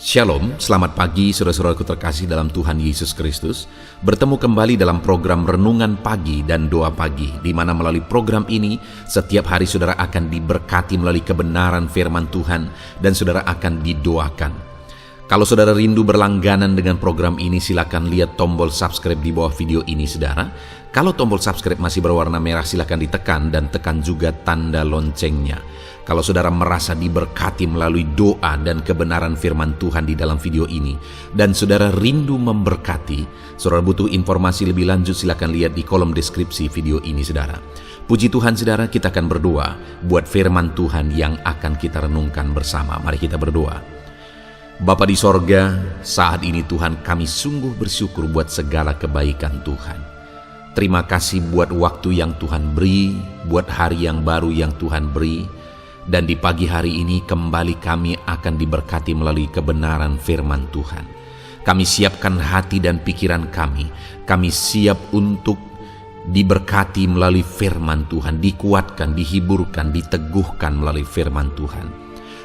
Shalom, selamat pagi saudara-saudaraku terkasih dalam Tuhan Yesus Kristus. Bertemu kembali dalam program Renungan Pagi dan Doa Pagi, di mana melalui program ini setiap hari saudara akan diberkati melalui kebenaran firman Tuhan dan saudara akan didoakan. Kalau saudara rindu berlangganan dengan program ini, silakan lihat tombol subscribe di bawah video ini saudara. Kalau tombol subscribe masih berwarna merah, silakan ditekan dan tekan juga tanda loncengnya. Kalau saudara merasa diberkati melalui doa dan kebenaran firman Tuhan di dalam video ini, dan saudara rindu memberkati, saudara butuh informasi lebih lanjut, silakan lihat di kolom deskripsi video ini saudara. Puji Tuhan saudara, kita akan berdoa buat firman Tuhan yang akan kita renungkan bersama. Mari kita berdoa. Bapa di sorga, saat ini Tuhan kami sungguh bersyukur buat segala kebaikan Tuhan. Terima kasih buat waktu yang Tuhan beri, buat hari yang baru yang Tuhan beri. Dan di pagi hari ini kembali kami akan diberkati melalui kebenaran firman Tuhan. Kami siapkan hati dan pikiran kami. Kami siap untuk diberkati melalui firman Tuhan, dikuatkan, dihiburkan, diteguhkan melalui firman Tuhan.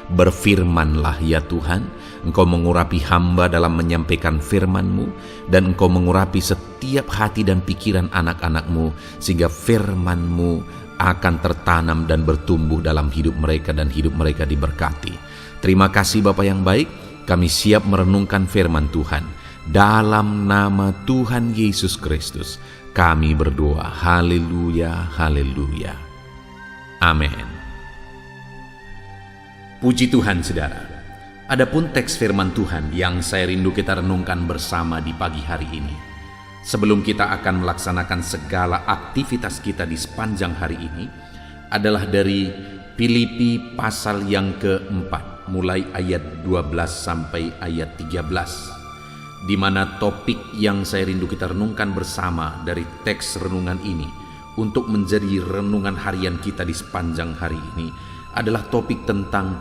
Berfirmanlah ya Tuhan, Engkau mengurapi hamba dalam menyampaikan firman-Mu, dan Engkau mengurapi setiap hati dan pikiran anak-anak-Mu, sehingga firman-Mu akan tertanam dan bertumbuh dalam hidup mereka dan hidup mereka diberkati. Terima kasih Bapa yang baik, kami siap merenungkan firman Tuhan. Dalam nama Tuhan Yesus Kristus, kami berdoa. Haleluya, haleluya. Amin. Puji Tuhan saudara. Adapun teks firman Tuhan yang saya rindu kita renungkan bersama di pagi hari ini, sebelum kita akan melaksanakan segala aktivitas kita di sepanjang hari ini, adalah dari Filipi pasal yang keempat, mulai ayat 12 sampai ayat 13, di mana topik yang saya rindu kita renungkan bersama dari teks renungan ini untuk menjadi renungan harian kita di sepanjang hari ini adalah topik tentang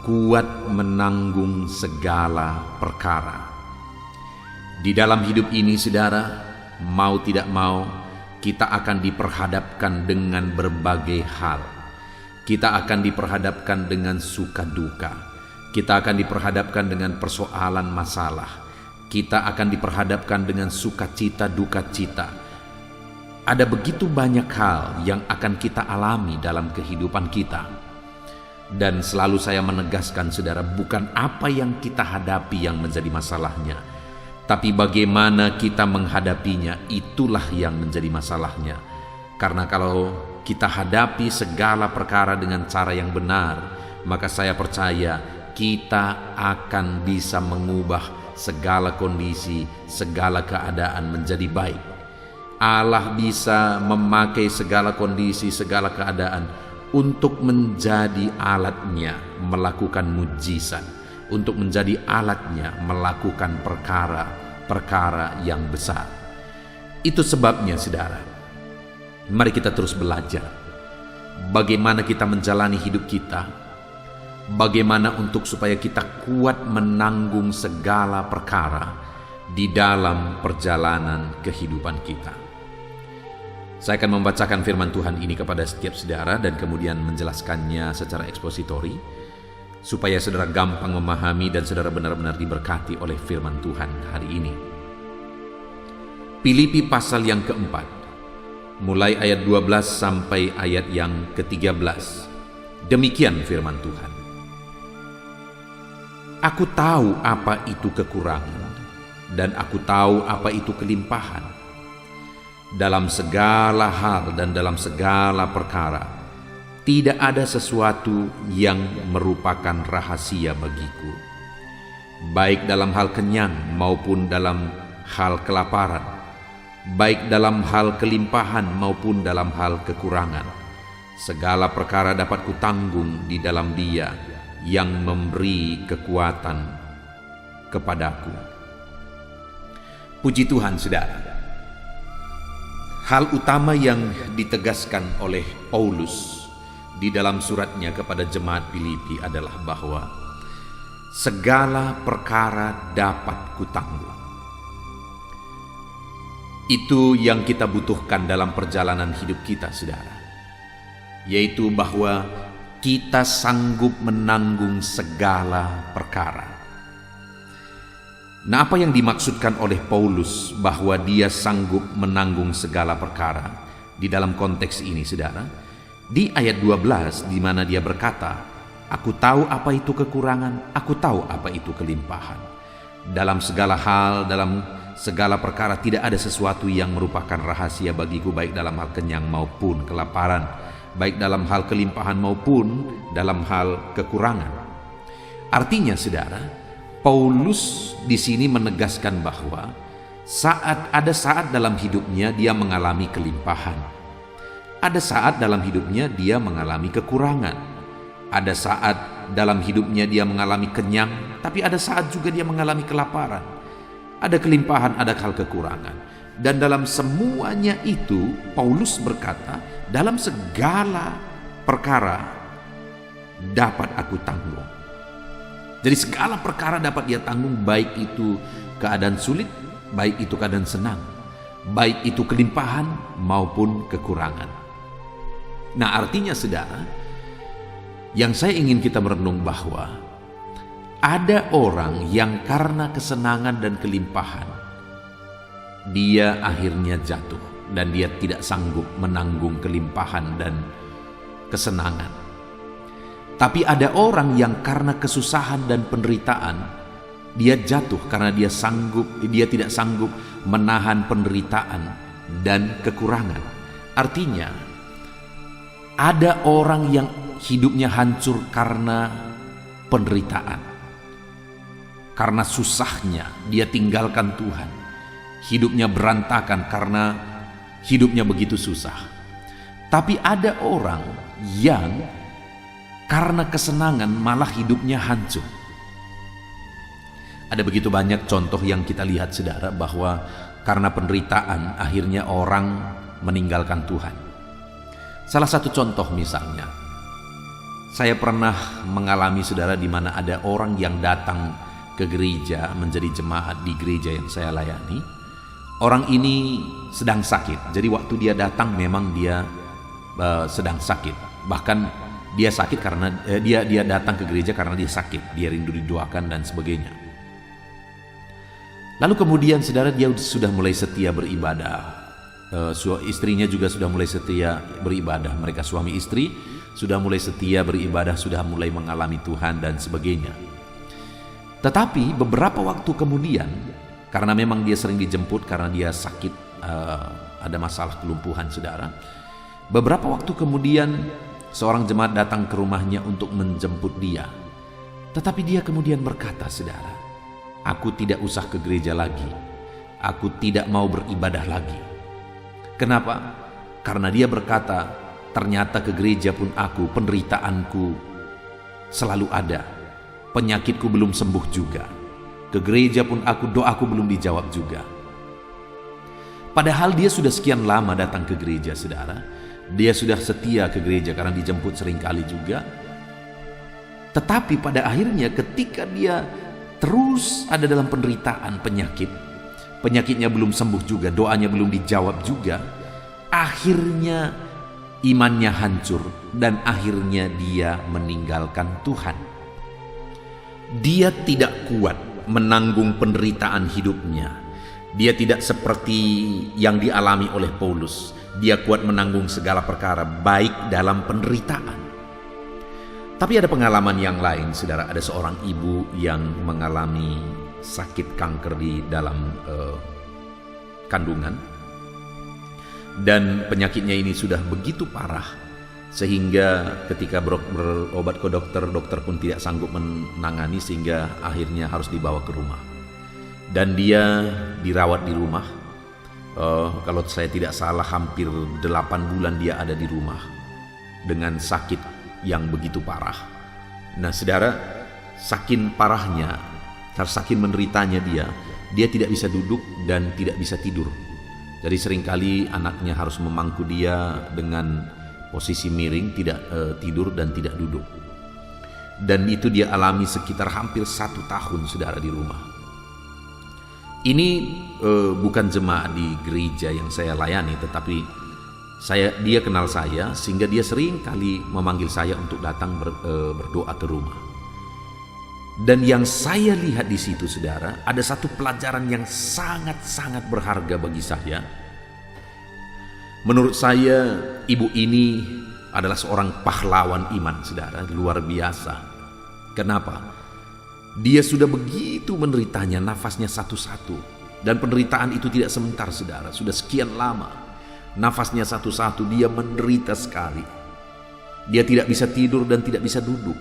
kuat menanggung segala perkara. Di dalam hidup ini saudara, mau tidak mau, kita akan diperhadapkan dengan berbagai hal. Kita akan diperhadapkan dengan suka duka. Kita akan diperhadapkan dengan persoalan masalah. Kita akan diperhadapkan dengan sukacita, duka cita. Ada begitu banyak hal yang akan kita alami dalam kehidupan kita. Dan selalu saya menegaskan saudara, bukan apa yang kita hadapi yang menjadi masalahnya, tapi bagaimana kita menghadapinya, itulah yang menjadi masalahnya. Karena kalau kita hadapi segala perkara dengan cara yang benar, maka saya percaya kita akan bisa mengubah segala kondisi, segala keadaan menjadi baik. Allah bisa memakai segala kondisi, segala keadaan untuk menjadi alatnya melakukan mujizat, untuk menjadi alatnya melakukan perkara-perkara yang besar. Itu sebabnya saudara, mari kita terus belajar bagaimana kita menjalani hidup kita, bagaimana untuk supaya kita kuat menanggung segala perkara di dalam perjalanan kehidupan kita. Saya akan membacakan firman Tuhan ini kepada setiap saudara dan kemudian menjelaskannya secara ekspositori, supaya saudara gampang memahami dan saudara benar-benar diberkati oleh firman Tuhan hari ini. Filipi pasal yang keempat, mulai ayat 12 sampai ayat yang ke-13. Demikian firman Tuhan. Aku tahu apa itu kekurangan, dan aku tahu apa itu kelimpahan. Dalam segala hal dan dalam segala perkara, tidak ada sesuatu yang merupakan rahasia bagiku, baik dalam hal kenyang maupun dalam hal kelaparan, baik dalam hal kelimpahan maupun dalam hal kekurangan. Segala perkara dapat kutanggung di dalam Dia yang memberi kekuatan kepadaku. Puji Tuhan saudara. Hal utama yang ditegaskan oleh Paulus di dalam suratnya kepada jemaat Filipi adalah bahwa segala perkara dapat kutanggung. Itu yang kita butuhkan dalam perjalanan hidup kita, saudara. Yaitu bahwa kita sanggup menanggung segala perkara. Nah, apa yang dimaksudkan oleh Paulus bahwa dia sanggup menanggung segala perkara di dalam konteks ini, saudara? Di ayat 12 di mana dia berkata, "Aku tahu apa itu kekurangan, aku tahu apa itu kelimpahan. Dalam segala hal, dalam segala perkara tidak ada sesuatu yang merupakan rahasia bagiku, baik dalam hal kenyang maupun kelaparan, baik dalam hal kelimpahan maupun dalam hal kekurangan." Artinya, saudara, Paulus di sini menegaskan bahwa ada saat dalam hidupnya dia mengalami kelimpahan. Ada saat dalam hidupnya dia mengalami kekurangan. Ada saat dalam hidupnya dia mengalami kenyang, tapi ada saat juga dia mengalami kelaparan. Ada kelimpahan, ada hal kekurangan. Dan dalam semuanya itu, Paulus berkata, dalam segala perkara dapat aku tanggung. Jadi segala perkara dapat dia tanggung, baik itu keadaan sulit, baik itu keadaan senang, baik itu kelimpahan maupun kekurangan. Nah, artinya, saudara, yang saya ingin kita merenung bahwa ada orang yang karena kesenangan dan kelimpahan dia akhirnya jatuh dan dia tidak sanggup menanggung kelimpahan dan kesenangan. Tapi ada orang yang karena kesusahan dan penderitaan dia jatuh karena dia tidak sanggup menahan penderitaan dan kekurangan. Artinya, ada orang yang hidupnya hancur karena penderitaan. Karena susahnya dia tinggalkan Tuhan. Hidupnya berantakan karena hidupnya begitu susah. Tapi ada orang yang karena kesenangan malah hidupnya hancur. Ada begitu banyak contoh yang kita lihat, saudara, bahwa karena penderitaan akhirnya orang meninggalkan Tuhan. Salah satu contoh misalnya, saya pernah mengalami, saudara, di mana ada orang yang datang ke gereja menjadi jemaat di gereja yang saya layani. Orang ini sedang sakit. Jadi waktu dia datang memang dia sedang sakit. Bahkan dia sakit karena dia datang ke gereja karena dia sakit, dia rindu didoakan dan sebagainya. Lalu kemudian, saudara, dia sudah mulai setia beribadah. Istrinya juga sudah mulai setia beribadah. Mereka suami istri sudah mulai setia beribadah, sudah mulai mengalami Tuhan dan sebagainya. Tetapi beberapa waktu kemudian, karena memang dia sering dijemput karena dia sakit, ada masalah kelumpuhan, saudara. Beberapa waktu kemudian seorang jemaat datang ke rumahnya untuk menjemput dia. Tetapi dia kemudian berkata, saudara, "Aku tidak usah ke gereja lagi. Aku tidak mau beribadah lagi." Kenapa? Karena dia berkata, ternyata ke gereja pun penderitaanku selalu ada. Penyakitku belum sembuh juga. Ke gereja pun doaku belum dijawab juga. Padahal dia sudah sekian lama datang ke gereja, saudara. Dia sudah setia ke gereja karena dijemput seringkali juga. Tetapi pada akhirnya ketika dia terus ada dalam penderitaan penyakitnya belum sembuh juga, doanya belum dijawab juga, akhirnya imannya hancur dan akhirnya dia meninggalkan Tuhan. Dia tidak kuat menanggung penderitaan hidupnya. Dia tidak seperti yang dialami oleh Paulus. Dia kuat menanggung segala perkara, baik dalam penderitaan. Tapi ada pengalaman yang lain, saudara. Ada seorang ibu yang mengalami sakit kanker di dalam kandungan. Dan penyakitnya ini sudah begitu parah, sehingga ketika berobat ke dokter pun tidak sanggup menangani, sehingga akhirnya harus dibawa ke rumah. Dan dia dirawat di rumah. Kalau saya tidak salah hampir 8 bulan dia ada di rumah dengan sakit yang begitu parah. Nah, saudara, saking parahnya, saking menderitanya dia tidak bisa duduk dan tidak bisa tidur. Jadi seringkali anaknya harus memangku dia dengan posisi miring, tidak tidur dan tidak duduk. Dan itu dia alami sekitar hampir 1 tahun, saudara, di rumah. Ini bukan jemaat di gereja yang saya layani, tetapi dia kenal saya, sehingga dia sering kali memanggil saya untuk datang berdoa ke rumah. Dan yang saya lihat di situ, saudara, ada satu pelajaran yang sangat-sangat berharga bagi saya. Menurut saya, ibu ini adalah seorang pahlawan iman, saudara, luar biasa. Kenapa? Dia sudah begitu menderitanya, nafasnya satu-satu. Dan penderitaan itu tidak sebentar, saudara, sudah sekian lama. Nafasnya satu-satu, dia menderita sekali. Dia tidak bisa tidur dan tidak bisa duduk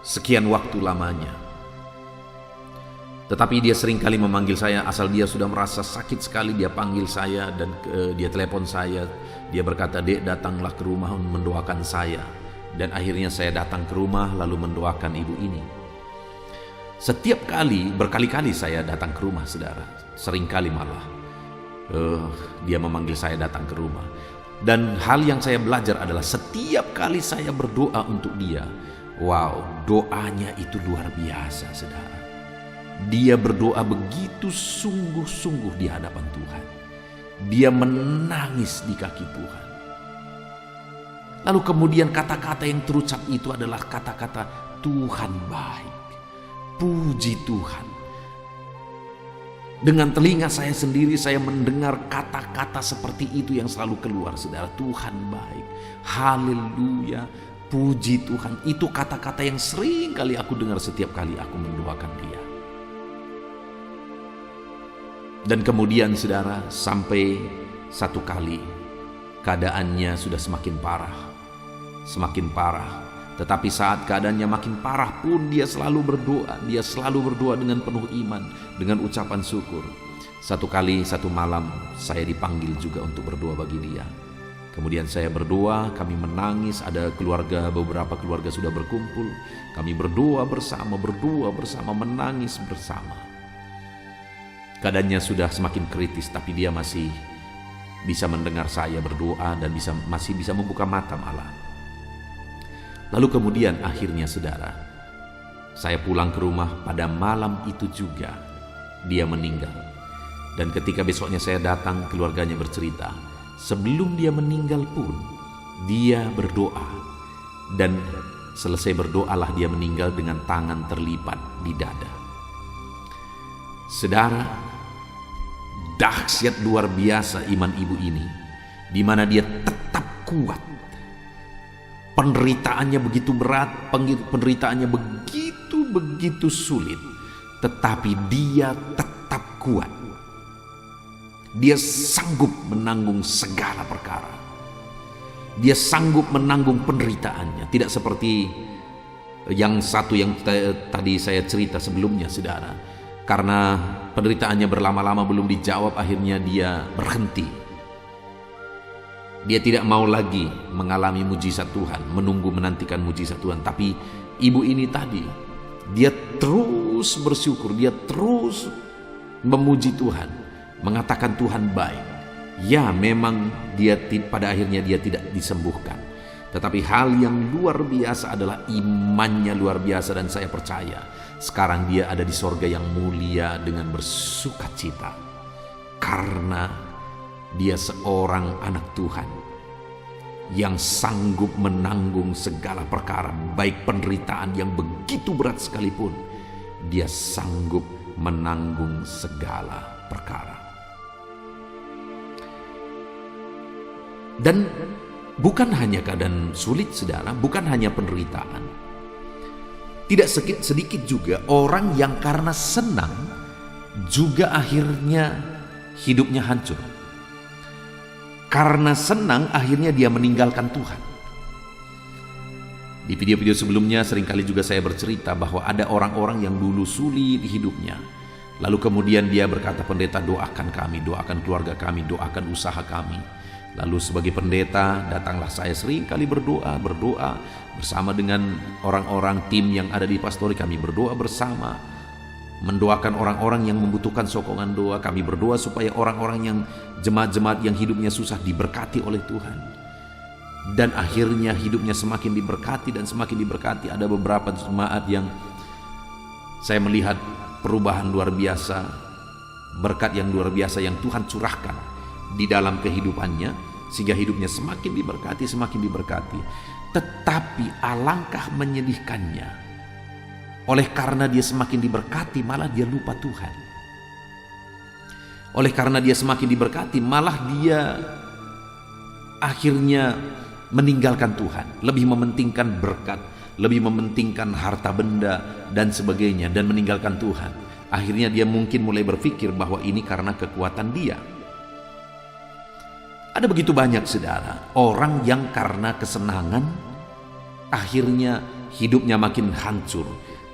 sekian waktu lamanya. Tetapi dia seringkali memanggil saya, asal dia sudah merasa sakit sekali, dia panggil saya dan dia telepon saya. Dia berkata, "Dek, datanglah ke rumah mendoakan saya." Dan akhirnya saya datang ke rumah lalu mendoakan ibu ini. Setiap kali, berkali-kali saya datang ke rumah, saudara. Seringkali malah dia memanggil saya datang ke rumah. Dan hal yang saya belajar adalah setiap kali saya berdoa untuk dia, wow, doanya itu luar biasa, saudara. Dia berdoa begitu sungguh-sungguh di hadapan Tuhan. Dia menangis di kaki Tuhan. Lalu kemudian kata-kata yang terucap itu adalah kata-kata Tuhan baik. Puji Tuhan. Dengan telinga saya sendiri saya mendengar kata-kata seperti itu yang selalu keluar, saudara. Tuhan baik. Haleluya. Puji Tuhan. Itu kata-kata yang sering kali aku dengar setiap kali aku mendoakan dia. Dan kemudian, saudara, sampai satu kali keadaannya sudah semakin parah. Semakin parah. Tetapi saat keadaannya makin parah pun dia selalu berdoa. Dia selalu berdoa dengan penuh iman, dengan ucapan syukur. Satu kali, satu malam saya dipanggil juga untuk berdoa bagi dia. Kemudian saya berdoa, kami menangis, ada beberapa keluarga sudah berkumpul. Kami berdoa bersama, menangis bersama. Keadaannya sudah semakin kritis, tapi dia masih bisa mendengar saya berdoa dan masih bisa membuka mata malah. Lalu kemudian akhirnya, saudara, saya pulang ke rumah pada malam itu juga dia meninggal. Dan ketika besoknya saya datang, keluarganya bercerita, sebelum dia meninggal pun dia berdoa. Dan selesai berdoalah dia meninggal dengan tangan terlipat di dada. Saudara, dahsyat luar biasa iman ibu ini, di mana dia tetap kuat. Penderitaannya begitu berat, penderitaannya begitu sulit, tetapi dia tetap kuat. Dia sanggup menanggung segala perkara. Dia sanggup menanggung penderitaannya. Tidak seperti yang satu yang tadi saya cerita sebelumnya, saudara. Karena penderitaannya berlama-lama belum dijawab, akhirnya dia berhenti. Dia tidak mau lagi mengalami mujizat Tuhan, menantikan mujizat Tuhan. Tapi ibu ini tadi, dia terus bersyukur, dia terus memuji Tuhan, mengatakan Tuhan baik. Ya, memang pada akhirnya dia tidak disembuhkan. Tetapi hal yang luar biasa adalah imannya luar biasa, dan saya percaya sekarang dia ada di sorga yang mulia dengan bersukacita. Karena dia seorang anak Tuhan yang sanggup menanggung segala perkara, baik penderitaan yang begitu berat sekalipun, dia sanggup menanggung segala perkara. Dan bukan hanya keadaan sulit, saudara, bukan hanya penderitaan. Tidak sedikit juga orang yang karena senang juga akhirnya hidupnya hancur. Karena senang akhirnya dia meninggalkan Tuhan. Di video-video sebelumnya seringkali juga saya bercerita bahwa ada orang-orang yang dulu sulit hidupnya. Lalu kemudian dia berkata, "Pendeta, doakan kami, doakan keluarga kami, doakan usaha kami." Lalu sebagai pendeta datanglah saya seringkali berdoa bersama dengan orang-orang tim yang ada di pastori. Kami berdoa bersama, mendoakan orang-orang yang membutuhkan sokongan doa. Kami berdoa supaya orang-orang yang jemaat-jemaat yang hidupnya susah diberkati oleh Tuhan. Dan akhirnya hidupnya semakin diberkati dan semakin diberkati. Ada beberapa jemaat yang saya melihat perubahan luar biasa, berkat yang luar biasa yang Tuhan curahkan di dalam kehidupannya, sehingga hidupnya semakin diberkati, semakin diberkati. Tetapi alangkah menyedihkannya, Oleh karena dia semakin diberkati, malah dia lupa Tuhan. Oleh karena dia semakin diberkati, malah dia akhirnya meninggalkan Tuhan, lebih mementingkan berkat, lebih mementingkan harta benda dan sebagainya, dan meninggalkan Tuhan. Akhirnya dia mungkin mulai berpikir bahwa ini karena kekuatan dia. Ada begitu banyak, saudara, orang yang karena kesenangan akhirnya hidupnya makin hancur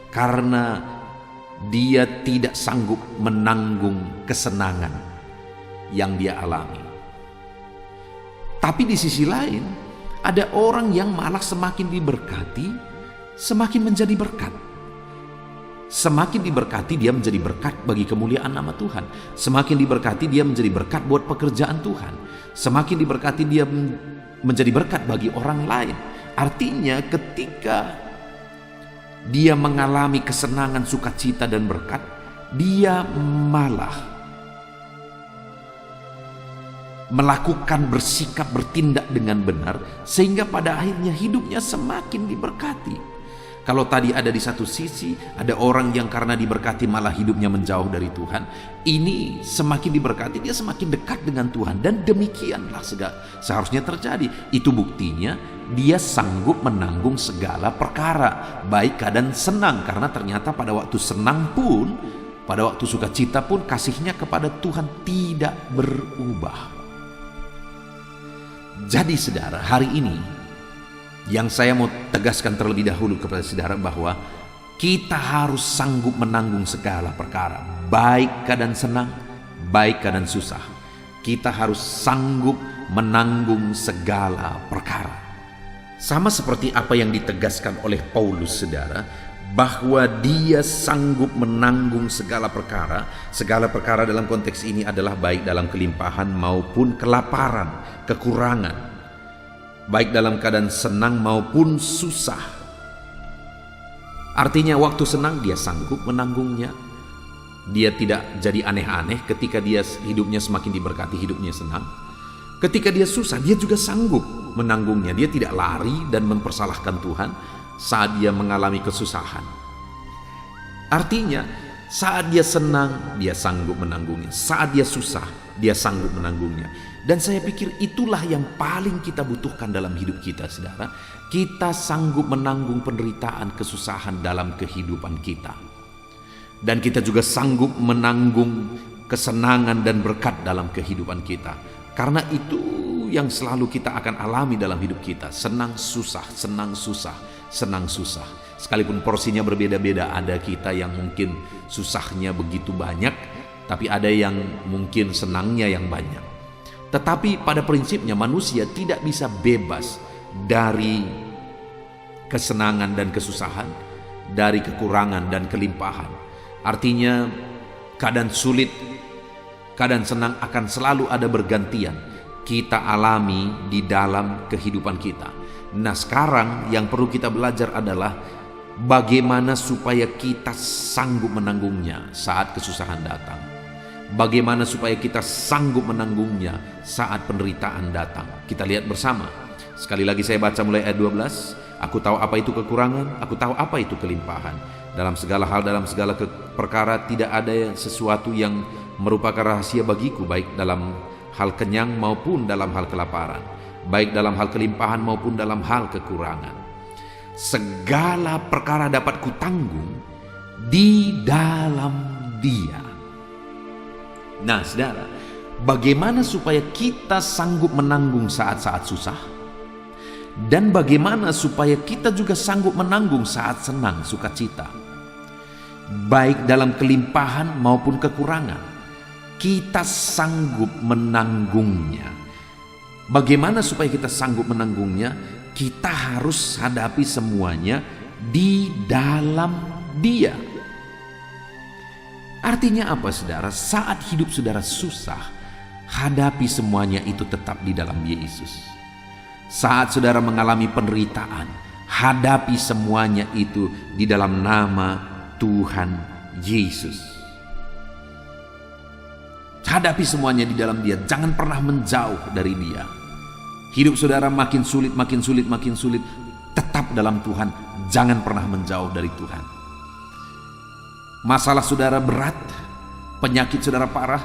karena dia tidak sanggup menanggung kesenangan yang dia alami. Tapi di sisi lain, ada orang yang malah semakin diberkati, semakin menjadi berkat. Semakin diberkati, dia menjadi berkat bagi kemuliaan nama Tuhan. Semakin diberkati, dia menjadi berkat buat pekerjaan Tuhan. Semakin diberkati, dia menjadi berkat bagi orang lain. Artinya ketika dia mengalami kesenangan, sukacita, dan berkat, dia malah melakukan, bersikap, bertindak dengan benar, sehingga pada akhirnya hidupnya semakin diberkati. Kalau tadi ada di satu sisi, ada orang yang karena diberkati malah hidupnya menjauh dari Tuhan. Ini semakin diberkati, dia semakin dekat dengan Tuhan. Dan demikianlah seharusnya terjadi. Itu buktinya dia sanggup menanggung segala perkara, baik keadaan senang. Karena ternyata pada waktu senang pun, pada waktu sukacita pun, kasihnya kepada Tuhan tidak berubah. Jadi saudara, hari ini yang saya mau tegaskan terlebih dahulu kepada saudara bahwa kita harus sanggup menanggung segala perkara, baik keadaan senang, baik keadaan susah. Kita harus sanggup menanggung segala perkara. Sama seperti apa yang ditegaskan oleh Paulus, saudara, bahwa dia sanggup menanggung segala perkara. Segala perkara dalam konteks ini adalah baik dalam kelimpahan maupun kelaparan, kekurangan, baik dalam keadaan senang maupun susah. Artinya waktu senang dia sanggup menanggungnya. Dia tidak jadi aneh-aneh ketika dia hidupnya semakin diberkati, hidupnya senang. Ketika dia susah, dia juga sanggup menanggungnya. Dia tidak lari dan mempersalahkan Tuhan saat dia mengalami kesusahan. Artinya saat dia senang, dia sanggup menanggungnya. Saat dia susah, dia sanggup menanggungnya. Dan saya pikir itulah yang paling kita butuhkan dalam hidup kita, saudara. Kita sanggup menanggung penderitaan, kesusahan dalam kehidupan kita. Dan kita juga sanggup menanggung kesenangan dan berkat dalam kehidupan kita. Karena itu yang selalu kita akan alami dalam hidup kita. Senang, susah, senang, susah, senang, susah. Sekalipun porsinya berbeda-beda, ada kita yang mungkin susahnya begitu banyak, tapi ada yang mungkin senangnya yang banyak. Tetapi pada prinsipnya manusia tidak bisa bebas dari kesenangan dan kesusahan, dari kekurangan dan kelimpahan. Artinya keadaan sulit, keadaan senang akan selalu ada bergantian. Kita alami di dalam kehidupan kita. Nah, sekarang yang perlu kita belajar adalah bagaimana supaya kita sanggup menanggungnya saat kesusahan datang. Bagaimana supaya kita sanggup menanggungnya saat penderitaan datang. Kita lihat bersama. Sekali lagi saya baca mulai ayat 12. Aku tahu apa itu kekurangan, aku tahu apa itu kelimpahan. Dalam segala hal, dalam segala perkara tidak ada sesuatu yang merupakan rahasia bagiku, baik dalam hal kenyang maupun dalam hal kelaparan, baik dalam hal kelimpahan maupun dalam hal kekurangan. Segala perkara dapat kutanggung di dalam Dia. Nah, saudara, bagaimana supaya kita sanggup menanggung saat-saat susah? Dan bagaimana supaya kita juga sanggup menanggung saat senang, sukacita? Baik dalam kelimpahan maupun kekurangan, kita sanggup menanggungnya. Bagaimana supaya kita sanggup menanggungnya? Kita harus hadapi semuanya di dalam Dia. Artinya apa, saudara? Saat hidup saudara susah, hadapi semuanya itu tetap di dalam Yesus. Saat saudara mengalami penderitaan, hadapi semuanya itu di dalam nama Tuhan Yesus. Hadapi semuanya di dalam Dia. Jangan pernah menjauh dari Dia. Hidup saudara makin sulit, makin sulit, makin sulit. Tetap dalam Tuhan. Jangan pernah menjauh dari Tuhan. Masalah saudara berat, penyakit saudara parah,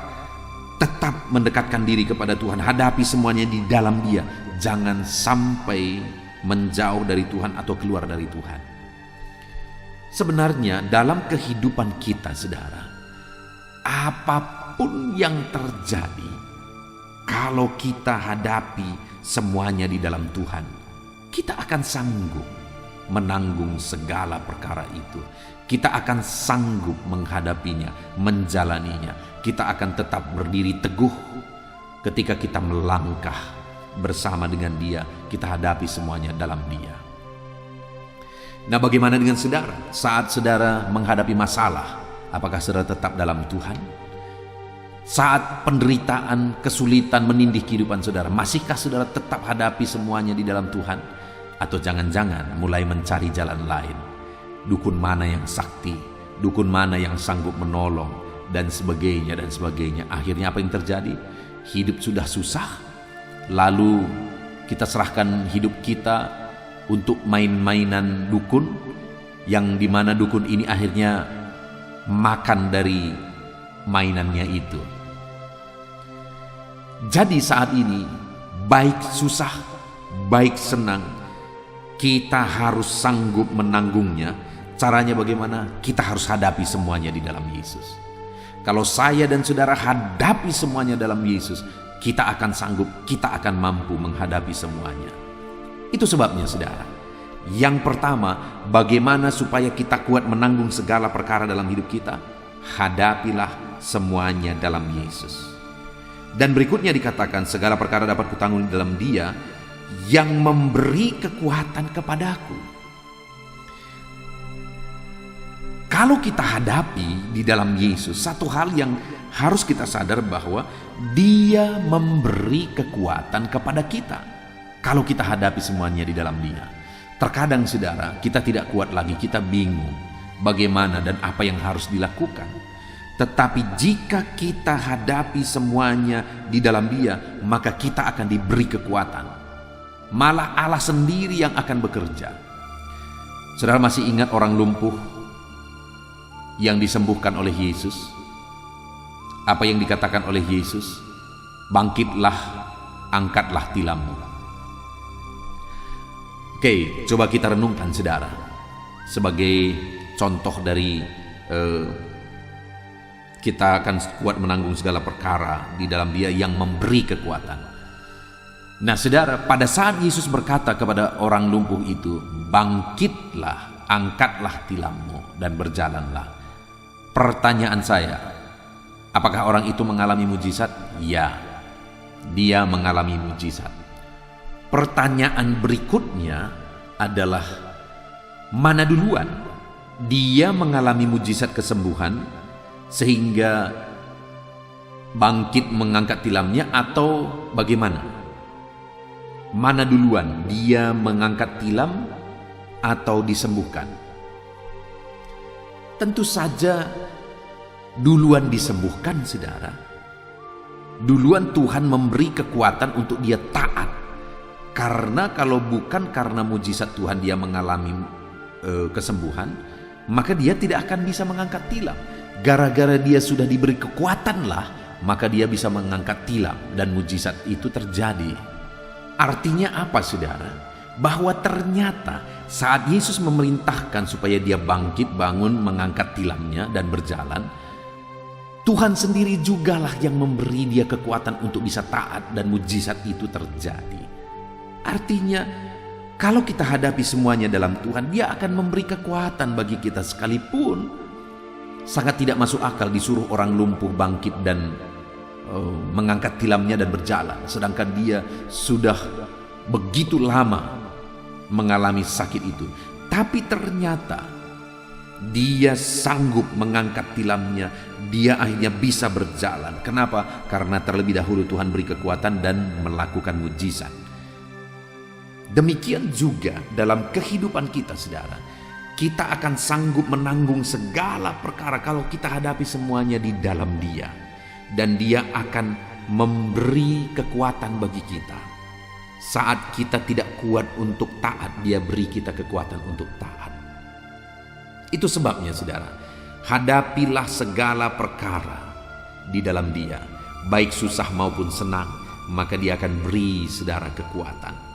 tetap mendekatkan diri kepada Tuhan. Hadapi semuanya di dalam Dia. Jangan sampai menjauh dari Tuhan atau keluar dari Tuhan. Sebenarnya dalam kehidupan kita, saudara, apapun yang terjadi, kalau kita hadapi semuanya di dalam Tuhan, kita akan sanggup menanggung segala perkara itu. Kita akan sanggup menghadapinya, menjalaninya. Kita akan tetap berdiri teguh ketika kita melangkah bersama dengan Dia. Kita hadapi semuanya dalam Dia. Nah, bagaimana dengan saudara? Saat saudara menghadapi masalah, apakah saudara tetap dalam Tuhan? Saat penderitaan, kesulitan menindih kehidupan saudara, masihkah saudara tetap hadapi semuanya di dalam Tuhan? Atau jangan-jangan mulai mencari jalan lain? Dukun mana yang sakti, dukun mana yang sanggup menolong, dan sebagainya dan sebagainya. Akhirnya apa yang terjadi? Hidup sudah susah, lalu kita serahkan hidup kita untuk main-mainan dukun, yang dimana dukun ini akhirnya makan dari mainannya itu. Jadi saat ini, baik susah, baik senang, kita harus sanggup menanggungnya. Caranya bagaimana? Kita harus hadapi semuanya di dalam Yesus. Kalau saya dan saudara hadapi semuanya dalam Yesus, kita akan sanggup, kita akan mampu menghadapi semuanya. Itu sebabnya, saudara, yang pertama, bagaimana supaya kita kuat menanggung segala perkara dalam hidup kita? Hadapilah semuanya dalam Yesus. Dan berikutnya dikatakan, segala perkara dapat kutanggung di dalam Dia yang memberi kekuatan kepadaku. Kalau kita hadapi di dalam Yesus, satu hal yang harus kita sadar bahwa Dia memberi kekuatan kepada kita. Kalau kita hadapi semuanya di dalam Dia. Terkadang, saudara, kita tidak kuat lagi, kita bingung bagaimana dan apa yang harus dilakukan. Tetapi jika kita hadapi semuanya di dalam Dia, maka kita akan diberi kekuatan. Malah Allah sendiri yang akan bekerja. Saudara masih ingat orang lumpuh yang disembuhkan oleh Yesus? Apa yang dikatakan oleh Yesus? Bangkitlah, angkatlah tilammu. Oke, coba kita renungkan, saudara, sebagai contoh dari kita akan kuat menanggung segala perkara di dalam Dia yang memberi kekuatan. Nah, saudara, pada saat Yesus berkata kepada orang lumpuh itu, bangkitlah, angkatlah tilammu dan berjalanlah. Pertanyaan saya, apakah orang itu mengalami mujizat? Ya, dia mengalami mujizat. Pertanyaan berikutnya adalah, mana duluan? Dia mengalami mujizat kesembuhan sehingga bangkit mengangkat tilamnya, atau bagaimana? Mana duluan? Dia mengangkat tilam atau disembuhkan? Tentu saja duluan disembuhkan, saudara. Duluan Tuhan memberi kekuatan untuk dia taat. Karena kalau bukan karena mujizat Tuhan dia mengalami kesembuhan, maka dia tidak akan bisa mengangkat tilam. Gara-gara dia sudah diberi kekuatan lah, maka dia bisa mengangkat tilam dan mujizat itu terjadi. Artinya apa, saudara? Bahwa ternyata saat Yesus memerintahkan supaya dia bangkit, bangun, mengangkat tilamnya dan berjalan, Tuhan sendiri jugalah yang memberi dia kekuatan untuk bisa taat dan mujizat itu terjadi. Artinya, kalau kita hadapi semuanya dalam Tuhan, Dia akan memberi kekuatan bagi kita, sekalipun sangat tidak masuk akal disuruh orang lumpuh bangkit dan mengangkat tilamnya dan berjalan, sedangkan dia sudah begitu lama mengalami sakit itu. Tapi ternyata dia sanggup mengangkat tilamnya, dia akhirnya bisa berjalan. Kenapa? Karena terlebih dahulu Tuhan beri kekuatan dan melakukan mujizat. Demikian juga dalam kehidupan kita, saudara. Kita akan sanggup menanggung segala perkara kalau kita hadapi semuanya di dalam Dia. Dan Dia akan memberi kekuatan bagi kita. Saat kita tidak kuat untuk taat, Dia beri kita kekuatan untuk taat. Itu sebabnya, saudara, Hadapilah segala perkara di dalam Dia, baik susah maupun senang, maka Dia akan beri saudara kekuatan.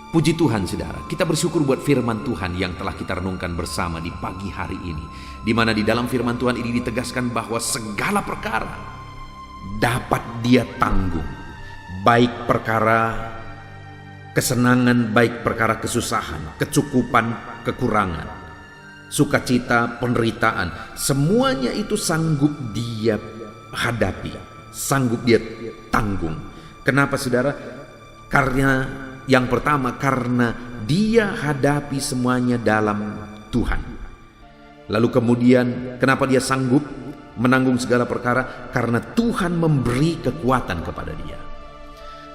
Puji Tuhan saudara, kita bersyukur buat firman Tuhan yang telah kita renungkan bersama di pagi hari ini, di mana di dalam firman Tuhan ini ditegaskan bahwa segala perkara dapat Dia tanggung, baik perkara kesenangan, baik perkara kesusahan, kecukupan, kekurangan, sukacita, penderitaan, semuanya itu sanggup Dia hadapi, sanggup Dia tanggung. Kenapa saudara? Karena yang pertama, karena Dia hadapi semuanya dalam Tuhan. Lalu kemudian, kenapa Dia sanggup menanggung segala perkara? Karena Tuhan memberi kekuatan kepada Dia.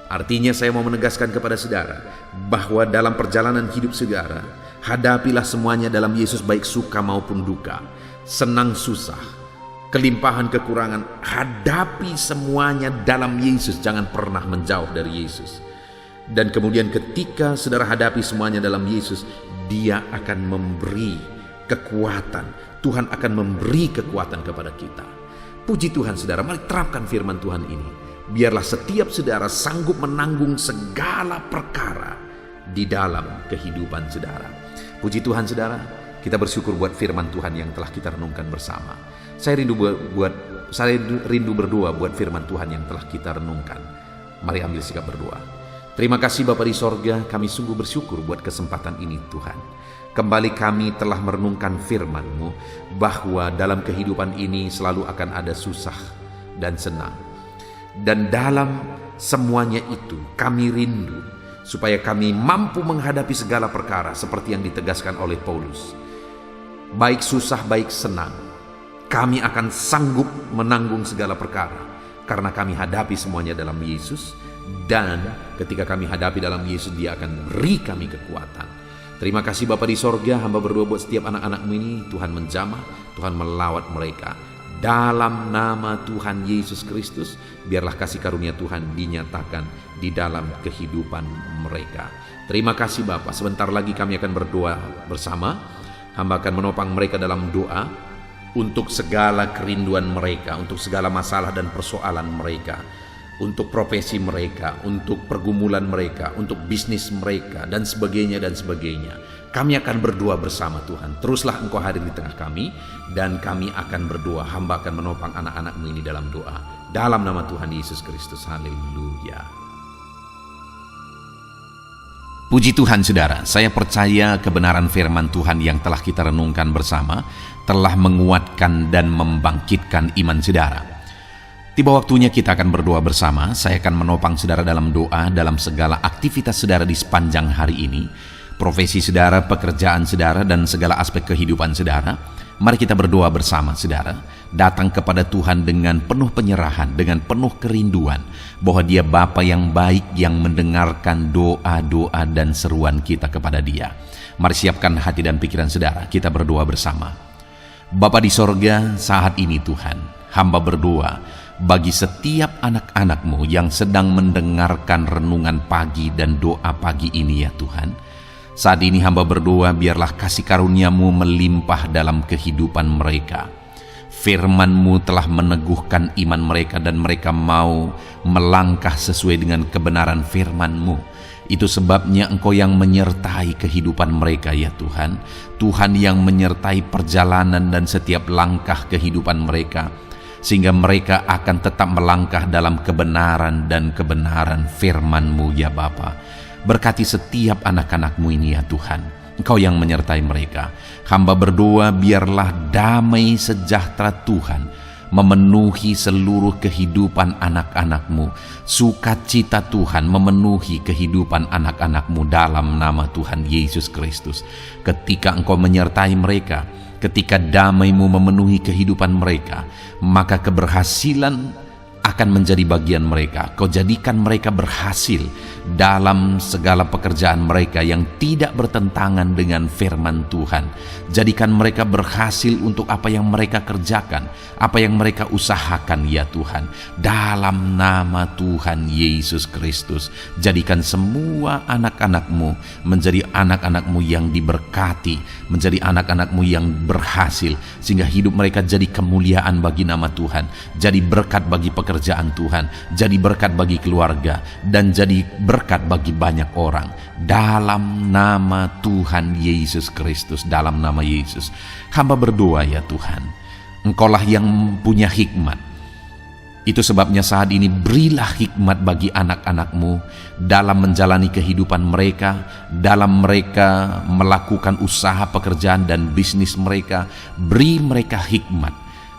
Artinya saya mau menegaskan kepada saudara bahwa dalam perjalanan hidup saudara, hadapilah semuanya dalam Yesus, baik suka maupun duka, senang susah, kelimpahan kekurangan, hadapi semuanya dalam Yesus. Jangan pernah menjauh dari Yesus. Dan kemudian ketika saudara hadapi semuanya dalam Yesus, Dia akan memberi kekuatan. Tuhan akan memberi kekuatan kepada kita. Puji Tuhan saudara, mari terapkan firman Tuhan ini. Biarlah setiap saudara sanggup menanggung segala perkara di dalam kehidupan saudara. Puji Tuhan saudara, kita bersyukur buat firman Tuhan yang telah kita renungkan bersama. Saya rindu berdoa buat firman Tuhan yang telah kita renungkan. Mari ambil sikap berdoa. Terima kasih Bapa di sorga, kami sungguh bersyukur buat kesempatan ini Tuhan. Kembali kami telah merenungkan firman-Mu bahwa dalam kehidupan ini selalu akan ada susah dan senang. Dan dalam semuanya itu kami rindu supaya kami mampu menghadapi segala perkara seperti yang ditegaskan oleh Paulus. Baik susah, baik senang, kami akan sanggup menanggung segala perkara karena kami hadapi semuanya dalam Yesus. Dan ketika kami hadapi dalam Yesus, Dia akan beri kami kekuatan. Terima kasih Bapa di sorga, hamba berdoa buat setiap anak-anak-Mu ini, Tuhan menjamah, Tuhan melawat mereka. Dalam nama Tuhan Yesus Kristus, biarlah kasih karunia Tuhan dinyatakan di dalam kehidupan mereka. Terima kasih Bapa, sebentar lagi kami akan berdoa bersama. Hamba akan menopang mereka dalam doa untuk segala kerinduan mereka, untuk segala masalah dan persoalan mereka, untuk profesi mereka, untuk pergumulan mereka, untuk bisnis mereka, dan sebagainya dan sebagainya. Kami akan berdoa bersama Tuhan. Teruslah Engkau hadir di tengah kami, dan kami akan berdoa. Hamba akan menopang anak-anak-Mu ini dalam doa. Dalam nama Tuhan Yesus Kristus. Haleluya. Puji Tuhan saudara, saya percaya kebenaran firman Tuhan yang telah kita renungkan bersama telah menguatkan dan membangkitkan iman saudara. Tiba waktunya kita akan berdoa bersama. Saya akan menopang saudara dalam doa dalam segala aktivitas saudara di sepanjang hari ini, profesi saudara, pekerjaan saudara, dan segala aspek kehidupan saudara. Mari kita berdoa bersama saudara, datang kepada Tuhan dengan penuh penyerahan, dengan penuh kerinduan bahwa Dia Bapa yang baik yang mendengarkan doa-doa dan seruan kita kepada Dia. Mari siapkan hati dan pikiran saudara, kita berdoa bersama. Bapa di sorga, saat ini Tuhan, hamba berdoa bagi setiap anak-anak-Mu yang sedang mendengarkan renungan pagi dan doa pagi ini ya Tuhan. Saat ini hamba berdoa biarlah kasih karunia-Mu melimpah dalam kehidupan mereka. Firman-Mu telah meneguhkan iman mereka dan mereka mau melangkah sesuai dengan kebenaran firman-Mu. Itu sebabnya Engkau yang menyertai kehidupan mereka ya Tuhan. Tuhan yang menyertai perjalanan dan setiap langkah kehidupan mereka, sehingga mereka akan tetap melangkah dalam kebenaran dan kebenaran firman-Mu ya Bapa. Berkati setiap anak-anak-Mu ini ya Tuhan. Engkau yang menyertai mereka. Hamba berdoa biarlah damai sejahtera Tuhan memenuhi seluruh kehidupan anak-anak-Mu. Sukacita Tuhan memenuhi kehidupan anak-anak-Mu dalam nama Tuhan Yesus Kristus. Ketika Engkau menyertai mereka, ketika damai-Mu memenuhi kehidupan mereka, maka keberhasilan akan menjadi bagian mereka. Kau jadikan mereka berhasil dalam segala pekerjaan mereka yang tidak bertentangan dengan firman Tuhan. Jadikan mereka berhasil untuk apa yang mereka kerjakan, apa yang mereka usahakan ya Tuhan. Dalam nama Tuhan Yesus Kristus, jadikan semua anak-anak-Mu menjadi anak-anak-Mu yang diberkati, menjadi anak-anak-Mu yang berhasil, sehingga hidup mereka jadi kemuliaan bagi nama Tuhan, jadi berkat bagi pekerjaan Tuhan, jadi berkat bagi keluarga, dan jadi berkat bagi banyak orang. Dalam nama Tuhan Yesus Kristus, dalam nama Yesus, hamba berdoa ya Tuhan, Engkaulah yang punya hikmat. Itu sebabnya saat ini berilah hikmat bagi anak-anak-Mu dalam menjalani kehidupan mereka, dalam mereka melakukan usaha pekerjaan dan bisnis mereka. Beri mereka hikmat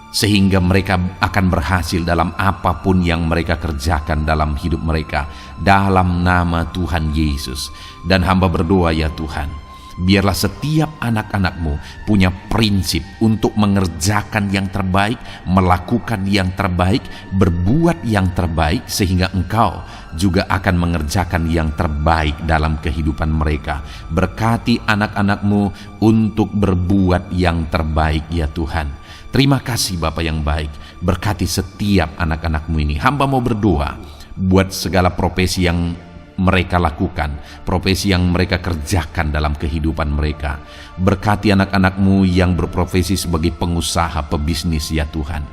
sehingga mereka akan berhasil dalam apapun yang mereka kerjakan dalam hidup mereka, dalam nama Tuhan Yesus. Dan hamba berdoa ya Tuhan, biarlah setiap anak-anak-Mu punya prinsip untuk mengerjakan yang terbaik, melakukan yang terbaik, berbuat yang terbaik, sehingga Engkau juga akan mengerjakan yang terbaik dalam kehidupan mereka. Berkati anak-anak-Mu untuk berbuat yang terbaik ya Tuhan. Terima kasih Bapa yang baik, berkati setiap anak-anak-Mu ini. Hamba mau berdoa buat segala profesi yang mereka lakukan, profesi yang mereka kerjakan dalam kehidupan mereka. Berkati anak-anak-Mu yang berprofesi sebagai pengusaha, pebisnis ya Tuhan.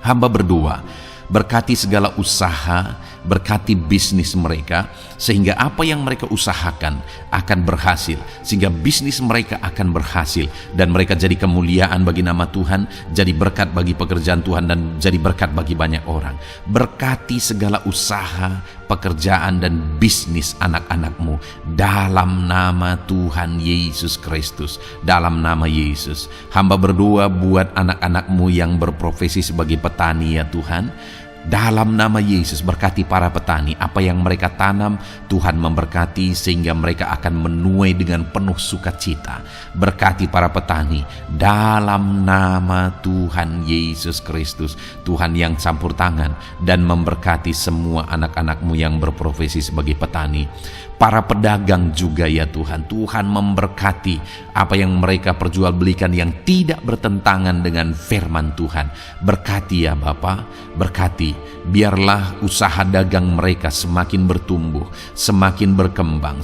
Hamba berdoa, berkati segala usaha, berkati bisnis mereka, sehingga apa yang mereka usahakan akan berhasil, sehingga bisnis mereka akan berhasil, dan mereka jadi kemuliaan bagi nama Tuhan, jadi berkat bagi pekerjaan Tuhan, dan jadi berkat bagi banyak orang. Berkati segala usaha, pekerjaan, dan bisnis anak-anak-Mu dalam nama Tuhan Yesus Kristus, dalam nama Yesus. Hamba berdoa buat anak-anak-Mu yang berprofesi sebagai petani ya Tuhan. Dalam nama Yesus, berkati para petani. Apa yang mereka tanam, Tuhan memberkati sehingga mereka akan menuai dengan penuh sukacita. Berkati para petani dalam nama Tuhan Yesus Kristus. Tuhan yang campur tangan dan memberkati semua anak-anak-Mu yang berprofesi sebagai petani. Para pedagang juga ya Tuhan, Tuhan memberkati apa yang mereka perjualbelikan yang tidak bertentangan dengan firman Tuhan. Berkati ya Bapa, berkati, biarlah usaha dagang mereka semakin bertumbuh, semakin berkembang,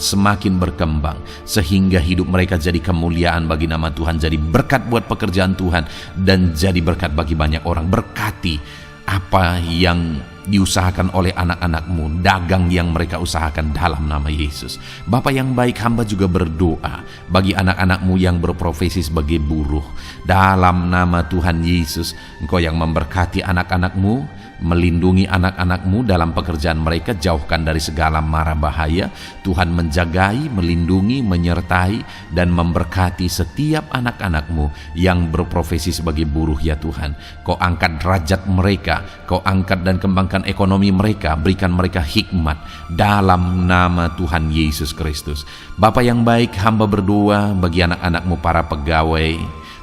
sehingga hidup mereka jadi kemuliaan bagi nama Tuhan, jadi berkat buat pekerjaan Tuhan, dan jadi berkat bagi banyak orang. Berkati apa yang diusahakan oleh anak-anak-Mu, dagang yang mereka usahakan dalam nama Yesus. Bapa yang baik, hamba juga berdoa bagi anak-anak-Mu yang berprofesi sebagai buruh. Dalam nama Tuhan Yesus, Engkau yang memberkati anak-anak-Mu, melindungi anak-anak-Mu dalam pekerjaan mereka, jauhkan dari segala mara bahaya. Tuhan menjagai, melindungi, menyertai, dan memberkati setiap anak-anak-Mu yang berprofesi sebagai buruh ya Tuhan. Kau angkat derajat mereka, Kau angkat dan kembangkan ekonomi mereka, berikan mereka hikmat dalam nama Tuhan Yesus Kristus. Bapa yang baik, hamba berdoa bagi anak-anak-Mu para pegawai,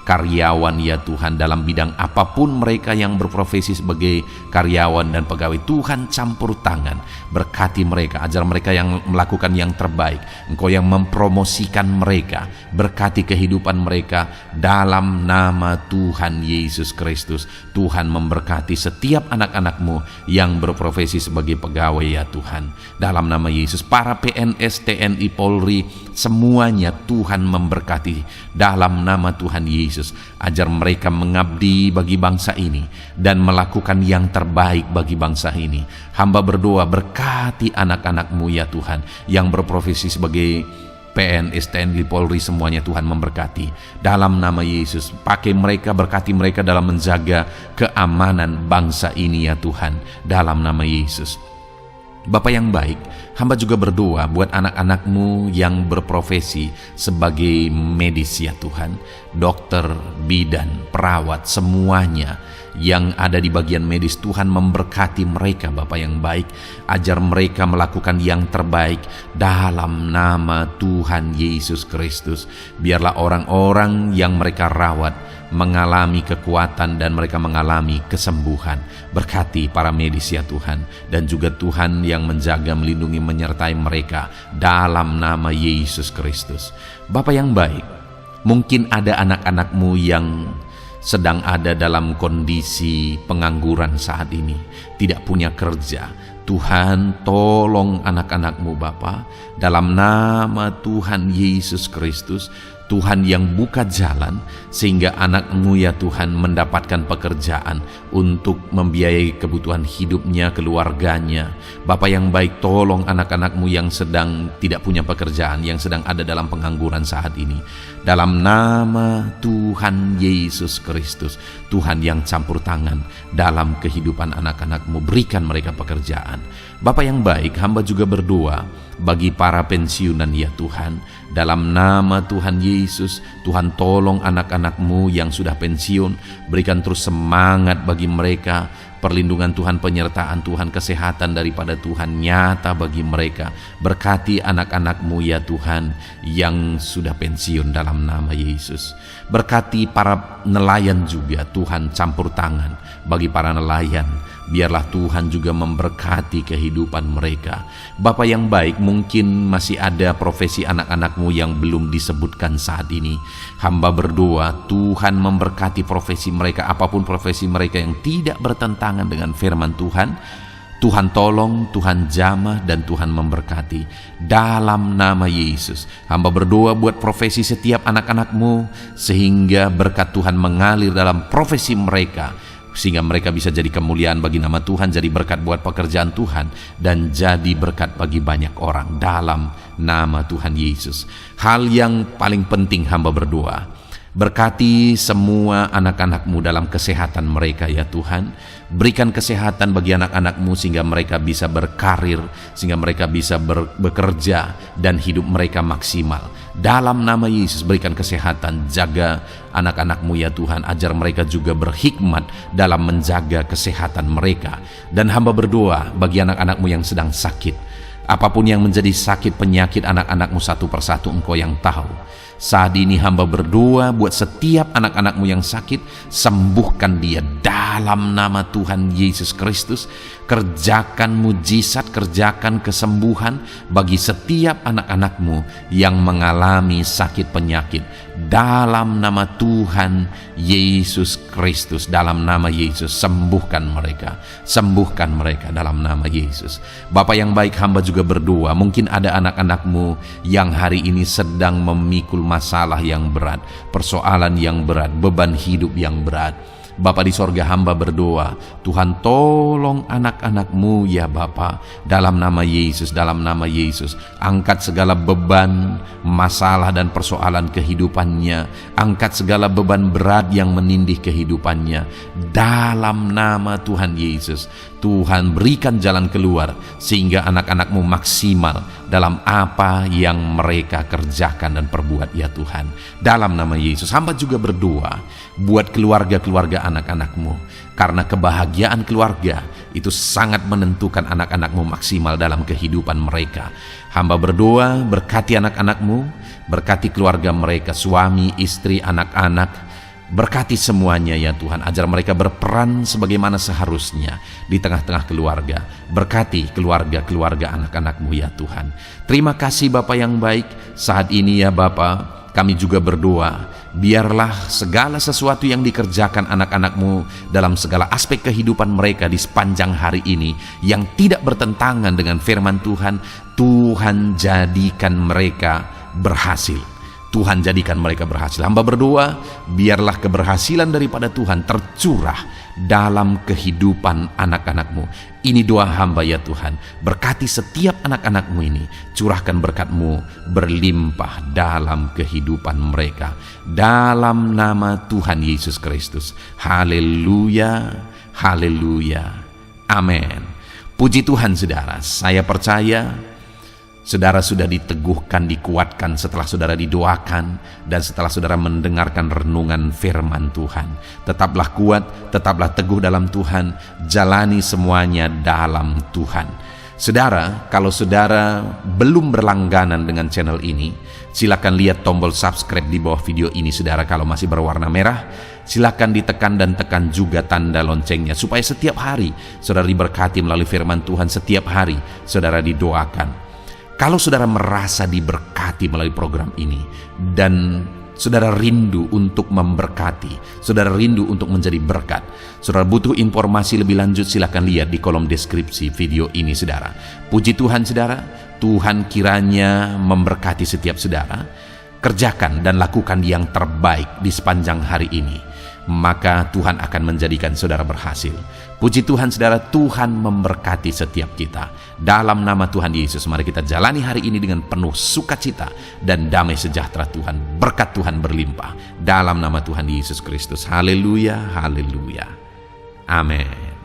karyawan ya Tuhan, dalam bidang apapun mereka yang berprofesi sebagai karyawan dan pegawai. Tuhan campur tangan, berkati mereka, ajar mereka yang melakukan yang terbaik. Engkau yang mempromosikan mereka, berkati kehidupan mereka dalam nama Tuhan Yesus Kristus. Tuhan memberkati setiap anak-anak-Mu yang berprofesi sebagai pegawai ya Tuhan, dalam nama Yesus. Para PNS, TNI, Polri, semuanya Tuhan memberkati dalam nama Tuhan Yesus. Ajar mereka mengabdi bagi bangsa ini dan melakukan yang terbaik bagi bangsa ini. Hamba berdoa, berkati anak-anak-Mu ya Tuhan yang berprofesi sebagai PNS, TNI, Polri, semuanya Tuhan memberkati dalam nama Yesus. Pakai mereka, berkati mereka dalam menjaga keamanan bangsa ini ya Tuhan, dalam nama Yesus. Bapa yang baik, hamba juga berdoa buat anak-anak-Mu yang berprofesi sebagai medis ya Tuhan, dokter, bidan, perawat, semuanya yang ada di bagian medis. Tuhan memberkati mereka Bapa yang baik, ajar mereka melakukan yang terbaik dalam nama Tuhan Yesus Kristus. Biarlah orang-orang yang mereka rawat mengalami kekuatan dan mereka mengalami kesembuhan. Berkati para medis ya Tuhan, dan juga Tuhan yang menjaga, melindungi, menyertai mereka dalam nama Yesus Kristus. Bapa yang baik, mungkin ada anak-anak-Mu yang sedang ada dalam kondisi pengangguran saat ini, tidak punya kerja. Tuhan, tolong anak-anak-Mu Bapa, dalam nama Tuhan Yesus Kristus. Tuhan yang buka jalan sehingga anak-Mu ya Tuhan mendapatkan pekerjaan untuk membiayai kebutuhan hidupnya, keluarganya. Bapa yang baik, tolong anak-anak-Mu yang sedang tidak punya pekerjaan, yang sedang ada dalam pengangguran saat ini. Dalam nama Tuhan Yesus Kristus, Tuhan yang campur tangan dalam kehidupan anak-anak-Mu, berikan mereka pekerjaan. Bapa yang baik, hamba juga berdoa bagi para pensiunan ya Tuhan. Dalam nama Tuhan Yesus, Tuhan tolong anak-anak-Mu yang sudah pensiun, berikan terus semangat bagi mereka. Perlindungan Tuhan, penyertaan Tuhan, kesehatan daripada Tuhan nyata bagi mereka. Berkati anak-anak-Mu ya Tuhan yang sudah pensiun dalam nama Yesus. Berkati para nelayan juga Tuhan, campur tangan bagi para nelayan. Biarlah Tuhan juga memberkati kehidupan mereka. Bapa yang baik, mungkin masih ada profesi anak-anak-Mu yang belum disebutkan saat ini. Hamba berdoa Tuhan memberkati profesi mereka, apapun profesi mereka yang tidak bertentangan dengan firman Tuhan. Tuhan tolong, Tuhan jamah, dan Tuhan memberkati. Dalam nama Yesus, hamba berdoa buat profesi setiap anak-anak-Mu, sehingga berkat Tuhan mengalir dalam profesi mereka, sehingga mereka bisa jadi kemuliaan bagi nama Tuhan, jadi berkat buat pekerjaan Tuhan, dan jadi berkat bagi banyak orang dalam nama Tuhan Yesus. Hal yang paling penting hamba berdoa, berkati semua anak-anak-Mu dalam kesehatan mereka ya Tuhan. Berikan kesehatan bagi anak-anak-Mu sehingga mereka bisa berkarir, sehingga mereka bisa bekerja dan hidup mereka maksimal. Dalam nama Yesus berikan kesehatan, jaga anak-anak-Mu ya Tuhan, ajar mereka juga berhikmat dalam menjaga kesehatan mereka. Dan hamba berdoa bagi anak-anak-Mu yang sedang sakit, apapun yang menjadi sakit penyakit anak-anak-Mu satu persatu Engkau yang tahu. Saat ini hamba berdoa buat setiap anak-anak-Mu yang sakit, sembuhkan dia dalam nama Tuhan Yesus Kristus. Kerjakan mujizat, kerjakan kesembuhan bagi setiap anak-anak-Mu yang mengalami sakit penyakit. Dalam nama Tuhan Yesus Kristus, dalam nama Yesus, sembuhkan mereka, sembuhkan mereka dalam nama Yesus. Bapa yang baik, hamba juga berdoa, mungkin ada anak-anak-Mu yang hari ini sedang memikul masalah yang berat, persoalan yang berat, beban hidup yang berat. Bapa di sorga, hamba berdoa, Tuhan tolong anak-anak-Mu ya Bapa, dalam nama Yesus, dalam nama Yesus. Angkat segala beban, masalah dan persoalan kehidupannya. Angkat segala beban berat yang menindih kehidupannya. Dalam nama Tuhan Yesus, Tuhan berikan jalan keluar sehingga anak-anak-Mu maksimal dalam apa yang mereka kerjakan dan perbuat ya Tuhan. Dalam nama Yesus, hamba juga berdoa buat keluarga-keluarga anak-anak-Mu, karena kebahagiaan keluarga itu sangat menentukan anak-anak-Mu maksimal dalam kehidupan mereka. Hamba berdoa berkati anak-anak-Mu, berkati keluarga mereka, suami, istri, anak-anak. Berkati semuanya ya Tuhan, ajar mereka berperan sebagaimana seharusnya di tengah-tengah keluarga. Berkati keluarga-keluarga anak-anak-Mu ya Tuhan. Terima kasih Bapa yang baik. Saat ini ya Bapa, kami juga berdoa, biarlah segala sesuatu yang dikerjakan anak-anak-Mu dalam segala aspek kehidupan mereka di sepanjang hari ini yang tidak bertentangan dengan firman Tuhan, Tuhan jadikan mereka berhasil. Tuhan jadikan mereka berhasil. Hamba berdoa, biarlah keberhasilan daripada Tuhan tercurah dalam kehidupan anak-anak-Mu. Ini doa hamba ya Tuhan. Berkati setiap anak-anak-Mu ini. Curahkan berkat-Mu berlimpah dalam kehidupan mereka. Dalam nama Tuhan Yesus Kristus. Haleluya, haleluya, amin. Puji Tuhan saudara, saya percaya saudara sudah diteguhkan, dikuatkan setelah saudara didoakan dan setelah saudara mendengarkan renungan firman Tuhan. Tetaplah kuat, tetaplah teguh dalam Tuhan, jalani semuanya dalam Tuhan. Saudara, kalau saudara belum berlangganan dengan channel ini, silakan lihat tombol subscribe di bawah video ini saudara kalau masih berwarna merah. Silakan ditekan dan tekan juga tanda loncengnya, supaya setiap hari saudara diberkati melalui firman Tuhan. Setiap hari saudara didoakan. Kalau saudara merasa diberkati melalui program ini dan saudara rindu untuk memberkati, saudara rindu untuk menjadi berkat, saudara butuh informasi lebih lanjut, silakan lihat di kolom deskripsi video ini saudara. Puji Tuhan saudara, Tuhan kiranya memberkati setiap saudara. Kerjakan dan lakukan yang terbaik di sepanjang hari ini, maka Tuhan akan menjadikan saudara berhasil. Puji Tuhan saudara, Tuhan memberkati setiap kita. Dalam nama Tuhan Yesus, mari kita jalani hari ini dengan penuh sukacita dan damai sejahtera Tuhan. Berkat Tuhan berlimpah dalam nama Tuhan Yesus Kristus. Haleluya, haleluya. Amin.